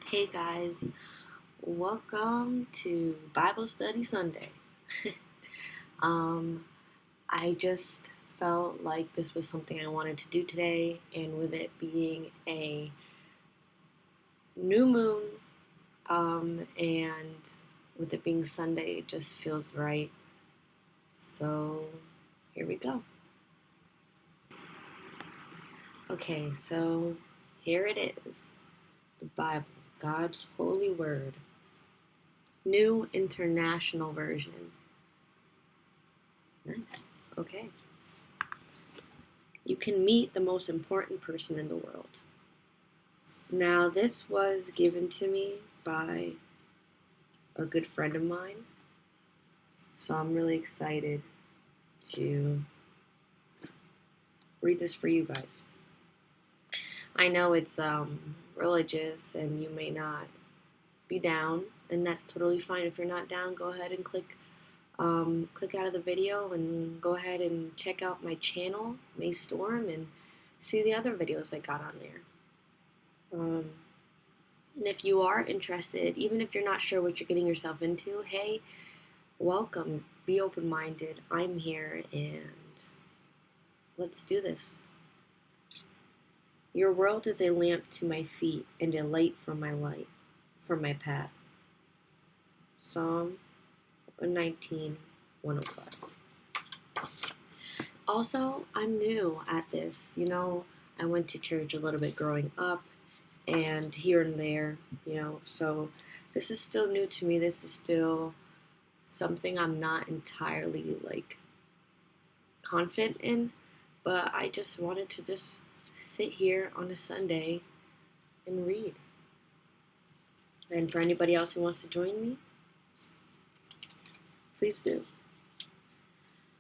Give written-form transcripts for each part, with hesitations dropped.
Hey guys, welcome to Bible Study Sunday. um, I just felt like this was something I wanted to do today, and with it being a new moon, and with it being Sunday, it just feels right. So here we go. Okay, so here it is, the Bible, God's holy word, New International Version. Nice. Okay. You can meet the most important person in the world. Now, this was given to me by a good friend of mine, so I'm really excited to read this for you guys. I know it's religious and you may not be down, and that's totally fine. If you're not down, go ahead and click out of the video and go ahead and check out my channel, May Storm, and see the other videos I got on there. And if you are interested, even if you're not sure what you're getting yourself into, hey, welcome. Be open-minded. I'm here, and let's do this. Your world is a lamp to my feet and a light for my path. Psalm 119, 105. Also, I'm new at this. I went to church a little bit growing up, and here and there, so this is still new to me. This is still something I'm not entirely confident in, but I just wanted to just sit here on a Sunday and read. And for anybody else who wants to join me, please do.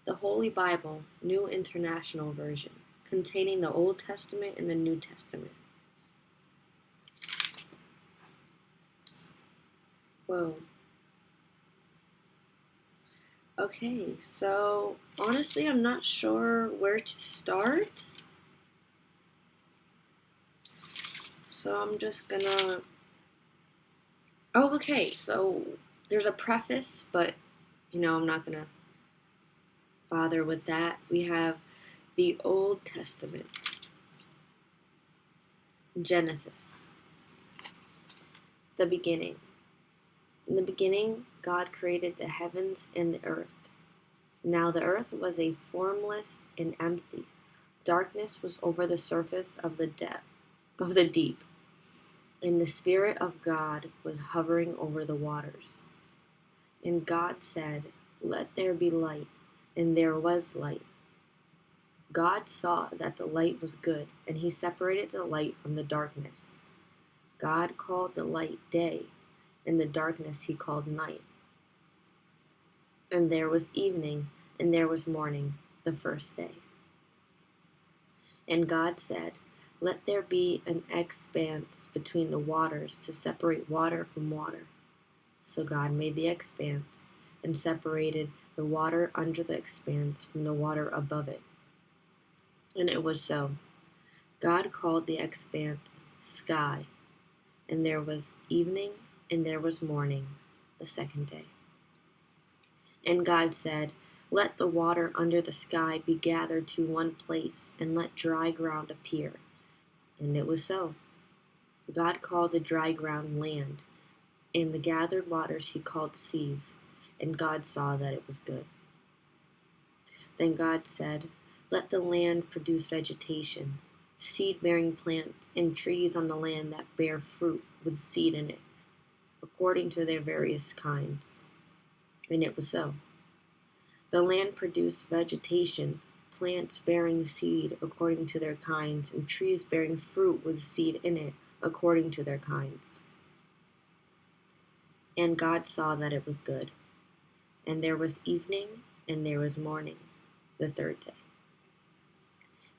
The Holy Bible, New International Version, containing the Old Testament and the New Testament. Whoa. Okay, so honestly, I'm not sure where to start. So I'm just gonna... Oh, okay, so there's a preface, but, I'm not gonna bother with that. We have the Old Testament. Genesis. The beginning. In the beginning, God created the heavens and the earth. Now the earth was a formless and empty. Darkness was over the surface of the deep, and the Spirit of God was hovering over the waters. And God said, "Let there be light," and there was light. God saw that the light was good, and he separated the light from the darkness. God called the light day, and the darkness he called night. And there was evening, and there was morning, the first day. And God said, "Let there be an expanse between the waters to separate water from water." So God made the expanse, and separated the water under the expanse from the water above it. And it was so. God called the expanse sky, and there was evening, and there was morning, the second day. And God said, "Let the water under the sky be gathered to one place, and let dry ground appear." And it was so. God called the dry ground land, and the gathered waters he called seas, and God saw that it was good. Then God said, "Let the land produce vegetation, seed-bearing plants, and trees on the land that bear fruit with seed in it, according to their various kinds." And it was so. The land produced vegetation, plants bearing seed according to their kinds, and trees bearing fruit with seed in it according to their kinds. And God saw that it was good. And there was evening, and there was morning, the third day.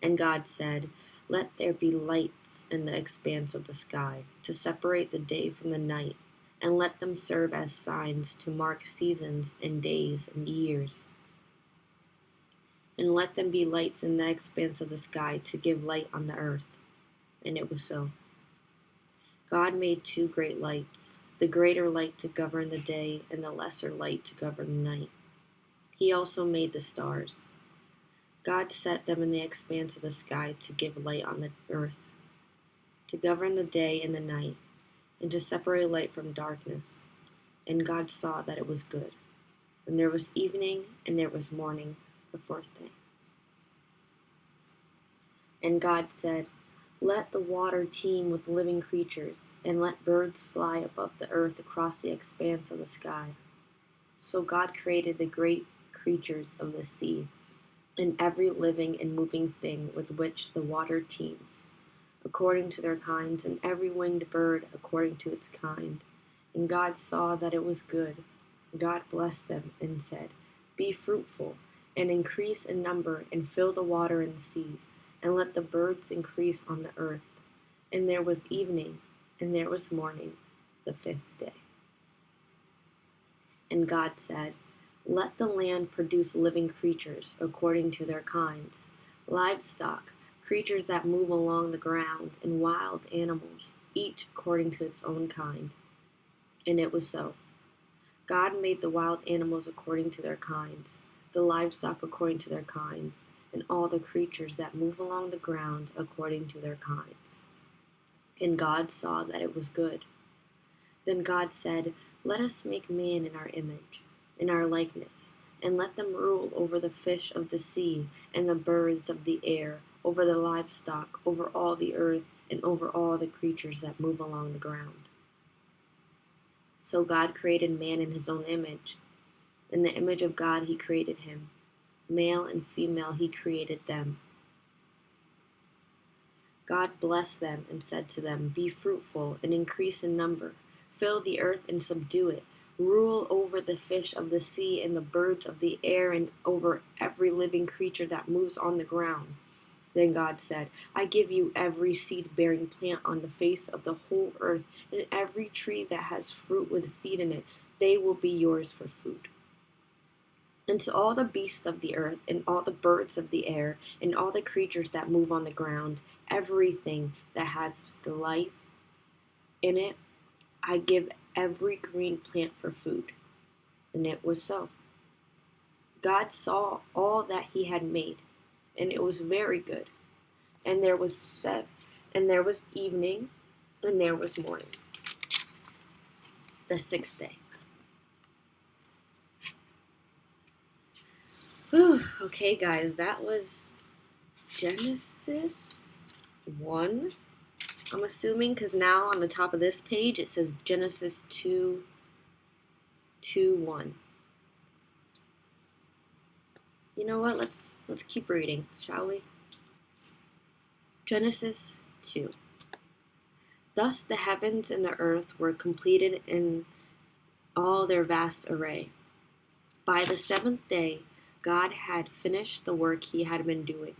And God said, "Let there be lights in the expanse of the sky, to separate the day from the night, and let them serve as signs to mark seasons and days and years. And let them be lights in the expanse of the sky to give light on the earth." And it was so. God made two great lights, the greater light to govern the day and the lesser light to govern the night. He also made the stars. God set them in the expanse of the sky to give light on the earth, to govern the day and the night, and to separate light from darkness. And God saw that it was good. And there was evening and there was morning, the fourth day. And God said, "Let the water teem with living creatures, and let birds fly above the earth across the expanse of the sky." So God created the great creatures of the sea, and every living and moving thing with which the water teems, according to their kinds, and every winged bird according to its kind. And God saw that it was good. God blessed them and said, "Be fruitful, and increase in number, and fill the water in the seas, and let the birds increase on the earth." And there was evening, and there was morning, the fifth day. And God said, "Let the land produce living creatures according to their kinds, livestock, creatures that move along the ground, and wild animals, each according to its own kind." And it was so. God made the wild animals according to their kinds, the livestock according to their kinds, and all the creatures that move along the ground according to their kinds. And God saw that it was good. Then God said, "Let us make man in our image, in our likeness, and let them rule over the fish of the sea and the birds of the air, over the livestock, over all the earth, and over all the creatures that move along the ground." So God created man in his own image. In the image of God he created him. Male and female he created them. God blessed them and said to them, "Be fruitful and increase in number. Fill the earth and subdue it. Rule over the fish of the sea and the birds of the air and over every living creature that moves on the ground." Then God said, "I give you every seed-bearing plant on the face of the whole earth, and every tree that has fruit with seed in it. They will be yours for food. And to all the beasts of the earth, and all the birds of the air, and all the creatures that move on the ground, everything that has the life in it, I give every green plant for food." And it was so. God saw all that he had made, and it was very good. And there was evening, and there was morning, the sixth day. Whew. Okay, guys, that was Genesis 1. I'm assuming, because now on the top of this page it says Genesis 2:1. You know what? Let's keep reading, shall we? Genesis 2. Thus the heavens and the earth were completed in all their vast array. By the seventh day, God had finished the work he had been doing.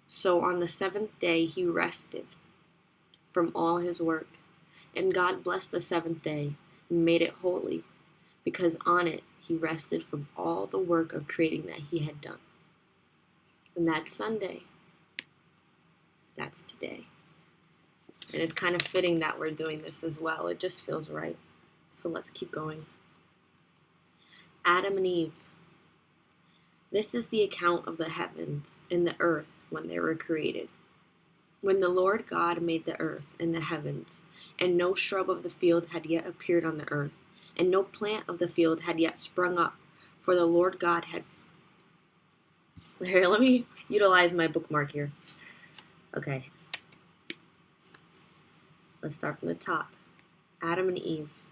So on the seventh day he rested from all his work. And God blessed the seventh day and made it holy, because on it he rested from all the work of creating that he had done. And that's Sunday. That's today. And it's kind of fitting that we're doing this as well. It just feels right. So let's keep going. Adam and Eve. This is the account of the heavens and the earth when they were created. When the Lord God made the earth and the heavens, and no shrub of the field had yet appeared on the earth, and no plant of the field had yet sprung up, for the Lord God had... Here, let me utilize my bookmark here. Okay. Let's start from the top. Adam and Eve.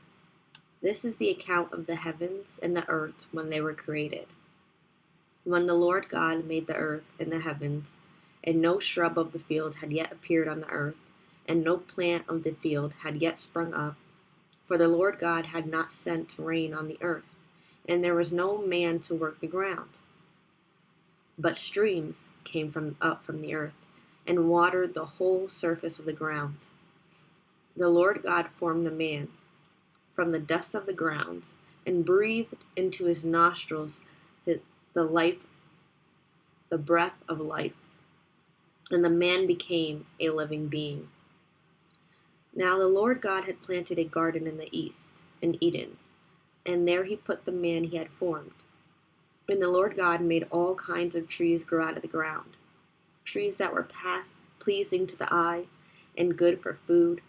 This is the account of the heavens and the earth when they were created. When the Lord God made the earth and the heavens, and no shrub of the field had yet appeared on the earth, and no plant of the field had yet sprung up, for the Lord God had not sent rain on the earth, and there was no man to work the ground. But streams came up from the earth, and watered the whole surface of the ground. The Lord God formed the man from the dust of the ground, and breathed into his nostrils the breath of life, and the man became a living being. Now the Lord God had planted a garden in the east, in Eden, and there he put the man he had formed. And the Lord God made all kinds of trees grow out of the ground, trees that were pleasing to the eye and good for food.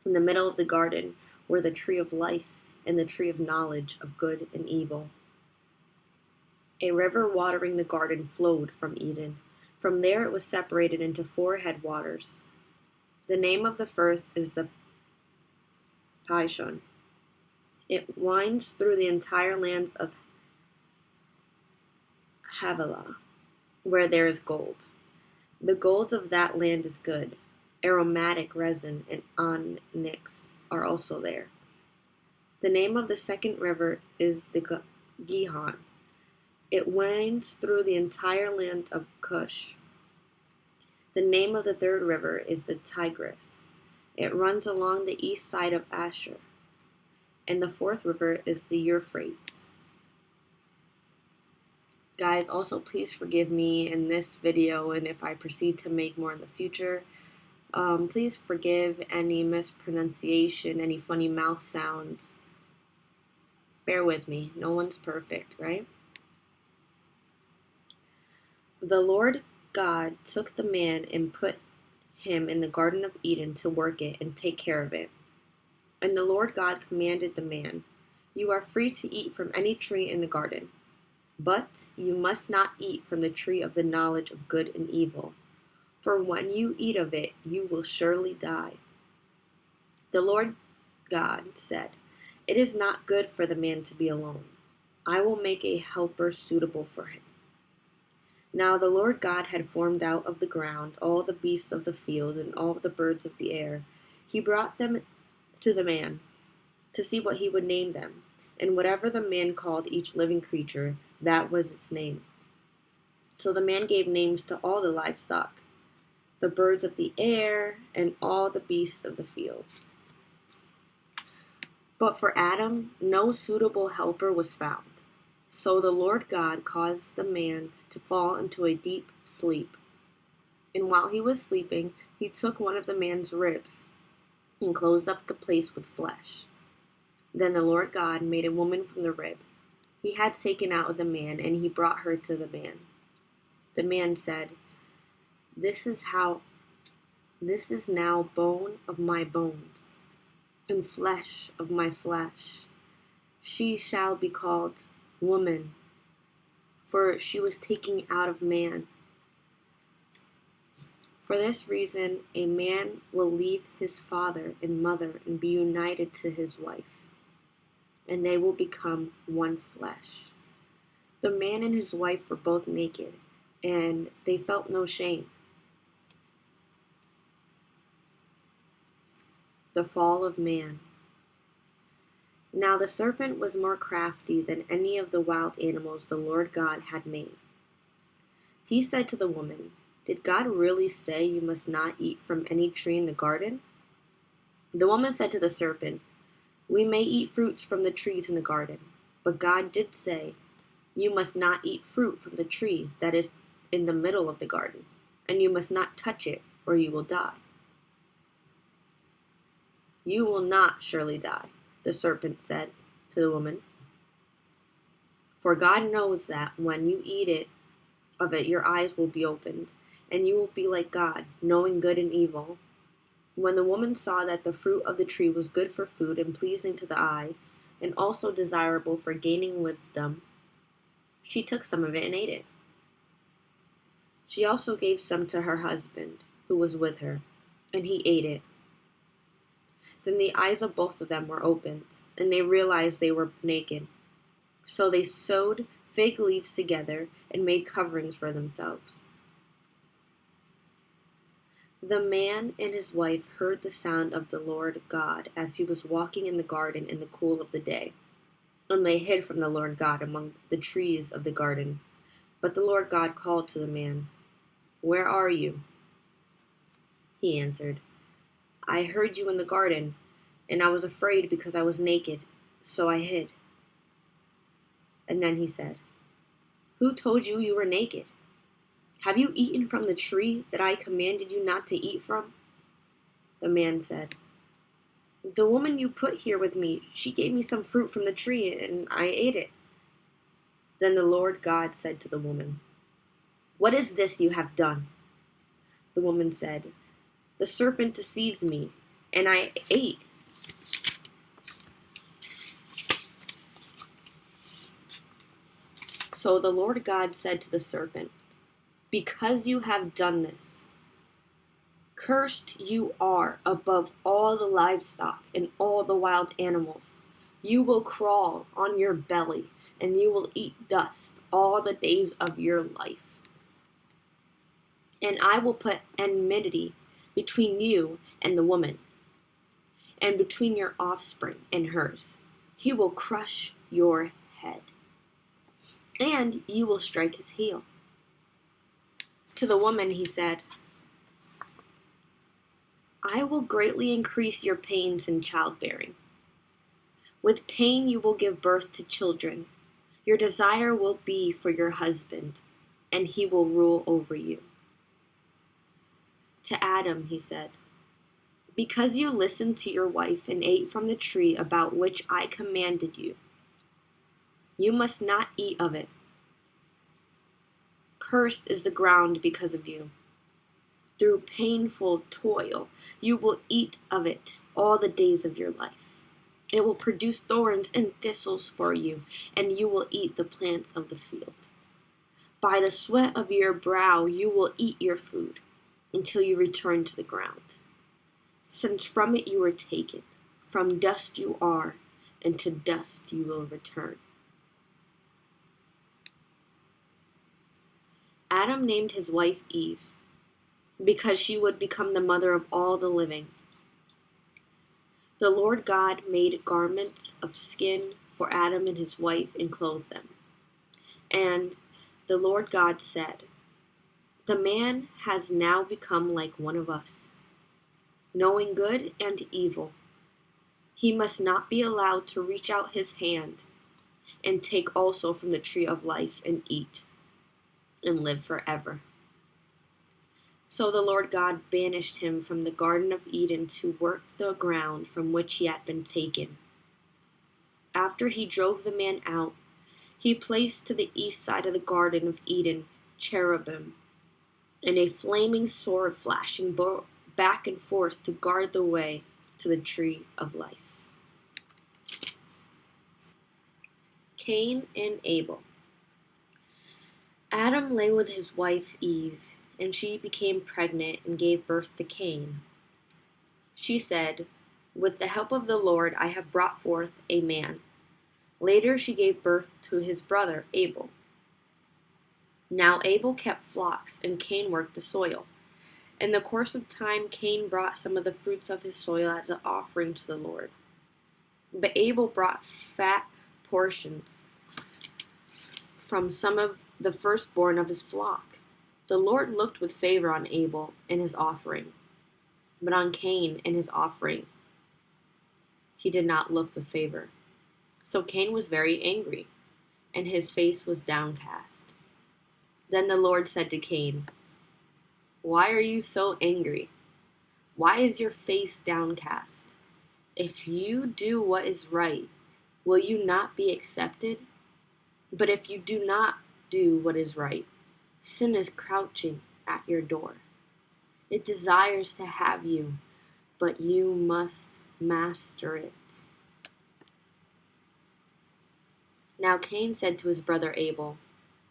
In the middle of the garden were the tree of life and the tree of knowledge of good and evil. A river watering the garden flowed from Eden. From there it was separated into 4 headwaters. The name of the first is the Pishon. It winds through the entire land of Havilah, where there is gold. The gold of that land is good. Aromatic resin and onyx are also there. The name of the second river is the Gihon. It winds through the entire land of Cush. The name of the third river is the Tigris. It runs along the east side of Ashur. And the fourth river is the Euphrates. Guys, also please forgive me in this video, and if I proceed to make more in the future, please forgive any mispronunciation, any funny mouth sounds. Bear with me. No one's perfect, right? The Lord God took the man and put him in the Garden of Eden to work it and take care of it. And the Lord God commanded the man, "You are free to eat from any tree in the garden, but you must not eat from the tree of the knowledge of good and evil, for when you eat of it, you will surely die." The Lord God said, "It is not good for the man to be alone. I will make a helper suitable for him." Now the Lord God had formed out of the ground all the beasts of the field and all the birds of the air. He brought them to the man to see what he would name them. And whatever the man called each living creature, that was its name. So the man gave names to all the livestock, the birds of the air, and all the beasts of the fields. But for Adam, no suitable helper was found. So the Lord God caused the man to fall into a deep sleep. And while he was sleeping, he took one of the man's ribs and closed up the place with flesh. Then the Lord God made a woman from the rib he had taken out of the man, and he brought her to the man. The man said, This is now bone of my bones and flesh of my flesh. She shall be called woman, for she was taken out of man. For this reason, a man will leave his father and mother and be united to his wife, and they will become one flesh. The man and his wife were both naked, and they felt no shame. The fall of man. Now the serpent was more crafty than any of the wild animals the Lord God had made. He said to the woman, "Did God really say you must not eat from any tree in the garden?" The woman said to the serpent, "We may eat fruits from the trees in the garden, but God did say, you must not eat fruit from the tree that is in the middle of the garden, and you must not touch it, or you will die." "You will not surely die," the serpent said to the woman. "For God knows that when you eat of it, your eyes will be opened, and you will be like God, knowing good and evil." When the woman saw that the fruit of the tree was good for food and pleasing to the eye, and also desirable for gaining wisdom, she took some of it and ate it. She also gave some to her husband, who was with her, and he ate it. Then the eyes of both of them were opened, and they realized they were naked. So they sewed fig leaves together and made coverings for themselves. The man and his wife heard the sound of the Lord God as he was walking in the garden in the cool of the day, and they hid from the Lord God among the trees of the garden. But the Lord God called to the man, "Where are you?" He answered, "I heard you in the garden, and I was afraid because I was naked, so I hid." And then he said, "Who told you you were naked? Have you eaten from the tree that I commanded you not to eat from?" The man said, The woman you put here with me, she gave me some fruit from the tree, and I ate it." Then the Lord God said to the woman, "What is this you have done?" The woman said, "The serpent deceived me, and I ate." So the Lord God said to the serpent, "Because you have done this, cursed you are above all the livestock and all the wild animals. You will crawl on your belly, and you will eat dust all the days of your life. And I will put enmity between you and the woman, and between your offspring and hers. He will crush your head, and you will strike his heel." To the woman he said, "I will greatly increase your pains in childbearing. With pain you will give birth to children. Your desire will be for your husband, and he will rule over you." To Adam he said, "Because you listened to your wife and ate from the tree about which I commanded you, you must not eat of it. Cursed is the ground because of you. Through painful toil you will eat of it all the days of your life. It will produce thorns and thistles for you, and you will eat the plants of the field. By the sweat of your brow you will eat your food until you return to the ground, since from it you were taken. From dust you are, and to dust you will return." Adam named his wife Eve, because she would become the mother of all the living. The Lord God made garments of skin for Adam and his wife and clothed them. And the Lord God said, "The man has now become like one of us, knowing good and evil. He must not be allowed to reach out his hand and take also from the tree of life and eat and live forever." So the Lord God banished him from the Garden of Eden to work the ground from which he had been taken. After he drove the man out, he placed to the east side of the Garden of Eden cherubim and a flaming sword flashing back and forth to guard the way to the tree of life. Cain and Abel. Adam lay with his wife Eve, and she became pregnant and gave birth to Cain. She said, "With the help of the Lord I have brought forth a man." Later she gave birth to his brother Abel. Now Abel kept flocks, and Cain worked the soil. In the course of time Cain brought some of the fruits of his soil as an offering to the Lord. But Abel brought fat portions from some of the firstborn of his flock. The Lord looked with favor on Abel and his offering, but on Cain and his offering he did not look with favor. So Cain was very angry, and his face was downcast. Then the Lord said to Cain, "Why are you so angry? Why is your face downcast? If you do what is right, will you not be accepted? But if you do not do what is right, sin is crouching at your door. It desires to have you, but you must master it." Now Cain said to his brother Abel,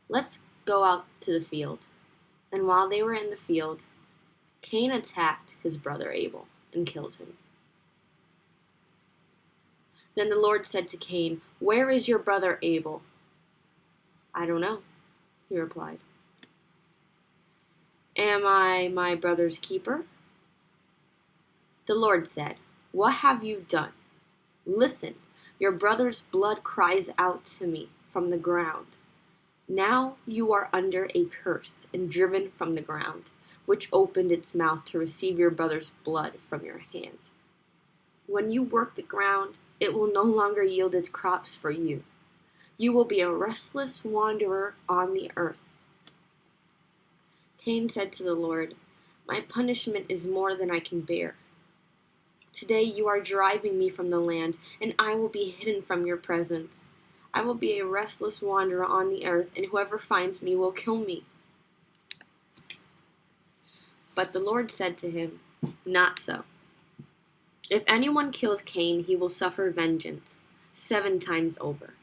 "Let's go out to the field." And while they were in the field, Cain attacked his brother Abel and killed him. Then the Lord said to Cain, "Where is your brother Abel?" "I don't know," he replied. "Am I my brother's keeper?" The Lord said, "What have you done? Listen, your brother's blood cries out to me from the ground. Now you are under a curse and driven from the ground, which opened its mouth to receive your brother's blood from your hand. When you work the ground, it will no longer yield its crops for you. You will be a restless wanderer on the earth." Cain said to the Lord, "My punishment is more than I can bear. Today you are driving me from the land, and I will be hidden from your presence. I will be a restless wanderer on the earth, and whoever finds me will kill me." But the Lord said to him, "Not so. If anyone kills Cain, he will suffer vengeance 7 times over."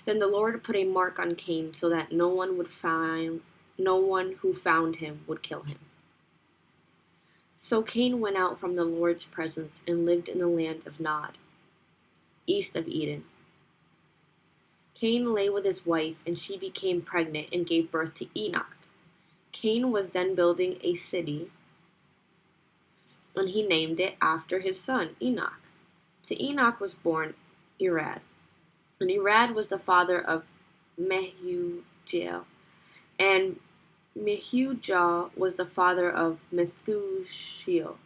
Then the Lord put a mark on Cain so that no one who found him would kill him. So Cain went out from the Lord's presence and lived in the land of Nod, east of Eden. Cain lay with his wife, and she became pregnant and gave birth to Enoch. Cain was then building a city, and he named it after his son, Enoch. To Enoch was born Irad, and Irad was the father of Mehujael, and Mehujael was the father of Methushael,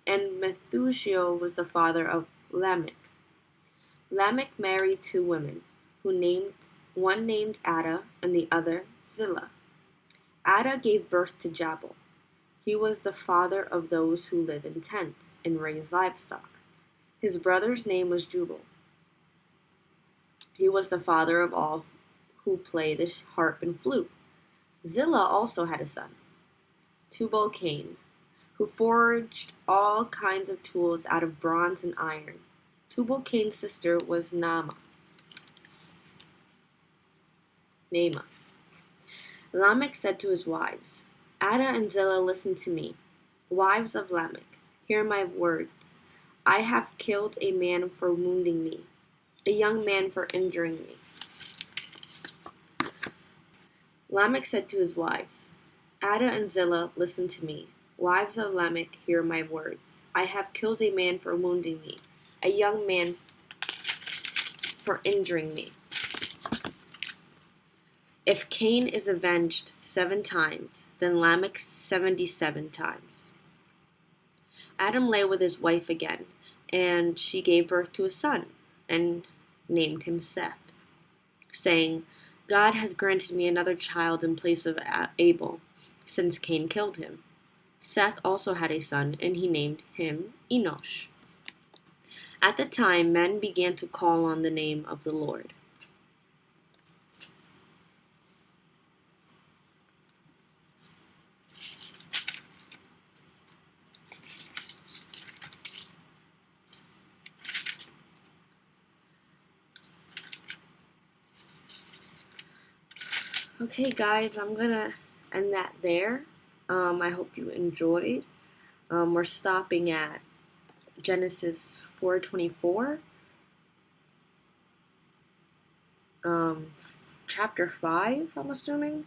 and Methushael was the father of Lamech. Lamech married 2 women, one named Ada and the other Zillah. Ada gave birth to Jabal. He was the father of those who live in tents and raise livestock. His brother's name was Jubal. He was the father of all who play the harp and flute. Zillah also had a son, Tubal-Cain, who forged all kinds of tools out of bronze and iron. Tubal-Cain's sister was Naamah. Lamech said to his wives, "Ada and Zillah, listen to me. Wives of Lamech, hear my words. I have killed a man for wounding me, a young man for injuring me." Lamech said to his wives, "Ada and Zillah, listen to me. Wives of Lamech, hear my words. I have killed a man for wounding me, a young man for injuring me. If Cain is avenged 7 times, then Lamech 77 times. Adam lay with his wife again, and she gave birth to a son, and named him Seth, saying, "God has granted me another child in place of Abel, since Cain killed him." Seth also had a son, and he named him Enosh. At the time, men began to call on the name of the Lord. Okay, guys, I'm gonna end that there. I hope you enjoyed. We're stopping at Genesis 4:24, chapter 5, I'm assuming,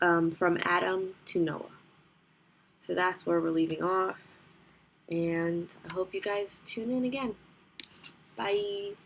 from Adam to Noah. So that's where we're leaving off, and I hope you guys tune in again. Bye.